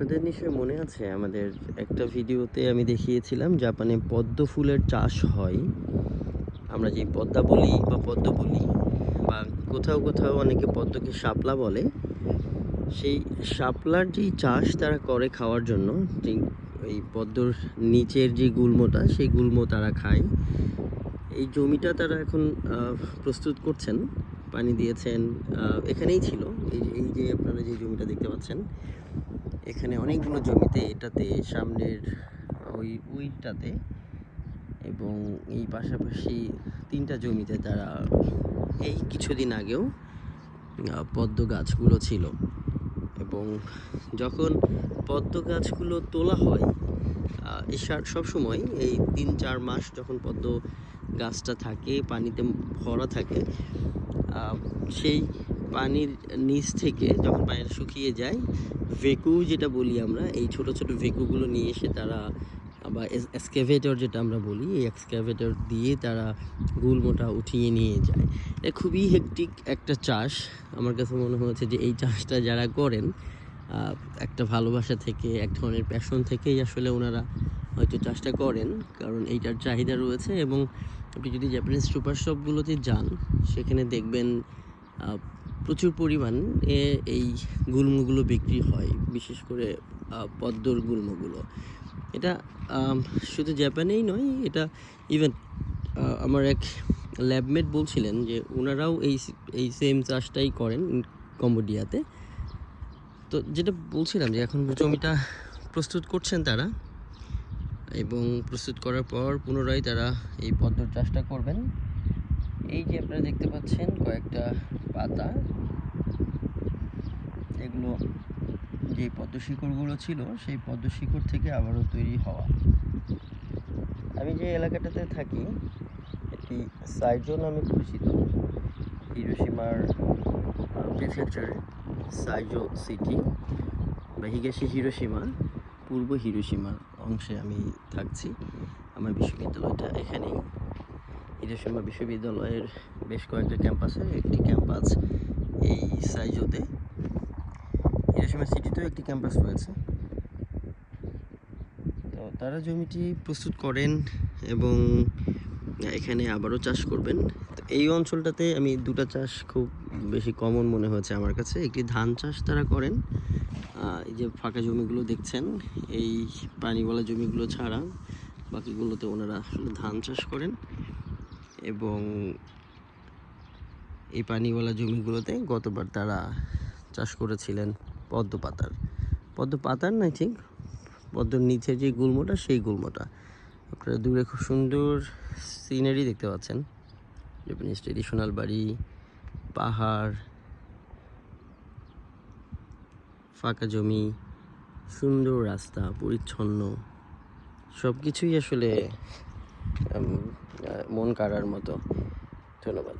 আপনাদের নিশ্চয়ই মনে আছে আমাদের একটা ভিডিওতে আমি দেখিয়েছিলাম জাপানে পদ্ম ফুলের চাষ হয়। আমরা যে পদ্মা বলি বা পদ্ম বলি বা কোথাও কোথাও অনেকে পদ্মকে শাপলা বলে। সেই শাপলার যেই চাষ তারা করে খাওয়ার জন্য, যে এই পদ্মর নিচের যে গুল্মটা সেই গুল্ম তারা খায়। এই জমিটা তারা এখন প্রস্তুত করছেন, পানি দিয়েছেন। এখানেই ছিল এই যে আপনারা যে জমিটা দেখতে পাচ্ছেন, এখানে অনেকগুলো জমিতে, এটাতে সামনের ওইটাতে এবং এই পাশাপাশি 3টা জমিতে তারা এই কিছুদিন আগেও পদ্ম গাছগুলো ছিল। এবং যখন পদ্ম গাছগুলো তোলা হয় সবসময় এই 3-4 মাস যখন পদ্ম গাছটা থাকে পানিতে ভরা থাকে, সেই পানির নিচ থেকে যখন পানিটা শুকিয়ে যায়, ভেকু যেটা বলি আমরা, এই ছোট ছোট ভেকুগুলো নিয়ে এসে তারা, বা এক্সক্যাভেটর যেটা আমরা বলি, এই এক্সক্যাভেটর দিয়ে তারা গুল্মটা উঠিয়ে নিয়ে যায়। এটা খুবই হেক্টিক একটা চাষ। আমার কাছে মনে হয়েছে যে এই চাষটা যারা করেন একটা ভালোবাসা থেকে, এক ধরনের প্যাশন থেকেই আসলে ওনারা হয়তো চাষটা করেন, কারণ এইটার চাহিদা রয়েছে। এবং আপনি যদি জাপানিজ সুপার শপগুলোতে যান, সেখানে দেখবেন প্রচুর পরিমাণ এই গুল্মগুলো বিক্রি হয়, বিশেষ করে পদ্মর গুল্মগুলো। এটা শুধু জাপানেই নয়, এটা ইভেন আমার এক ল্যাবমেট বলছিলেন যে ওনারাও এই সেম চাষটাই করেন কম্বোডিয়াতে। তো যেটা বলছিলাম যে এখন জমিটা প্রস্তুত করছেন তারা, এবং প্রস্তুত করার পর পুনরায় তারা এই পদ্মর চাষটা করবেন। এই যে আপনারা দেখতে পাচ্ছেন কয়েকটা পাতা, এগুলো যে পদ্ম শিকড়গুলো ছিল সেই পদ্ম শিকড় থেকে আবারও তৈরি হওয়া। আমি যে এলাকাটাতে থাকি এটি সাইজো নামে পরিচিত। হিরোশিমার প্রিফেকচার সাইজো সিটি বা হিগাশি হিরোশিমা, পূর্ব হিরোশিমার অংশে আমি থাকছি। আমার বিশ্ববিদ্যালয়টা এখানেই। হিরোশিমা বিশ্ববিদ্যালয়ের বেশ কয়েকটা ক্যাম্পাসের একটি ক্যাম্পাস এই সাইজোতে। হিরোশিমা সিটিতেও একটি ক্যাম্পাস রয়েছে। তো তারা জমিটি প্রস্তুত করেন এবং এখানে আবারও চাষ করবেন। তো এই অঞ্চলটাতে আমি 2টা চাষ খুব বেশি কমন মনে হয়েছে আমার কাছে। একটি ধান চাষ তারা করেন, এই যে ফাঁকা জমিগুলো দেখছেন, এই পানিওয়ালা জমিগুলো ছাড়া বাকিগুলোতে ওনারা আসলে ধান চাষ করেন। এবং এই পানিওয়ালা জমিগুলোতে গতবার তারা চাষ করেছিলেন পদ্ম পাতার না, ঠিক পদ্মর নিচে যে গুল্মটা, সেই গুল্মটা। আপনারা দূরে খুব সুন্দর সিনারি দেখতে পাচ্ছেন, জাপানিজ ট্রেডিশনাল বাড়ি, পাহাড়, ফাঁকা জমি, সুন্দর রাস্তা, পরিচ্ছন্ন, সব কিছুই আসলে মন কাড়ার মতো। ধন্যবাদ।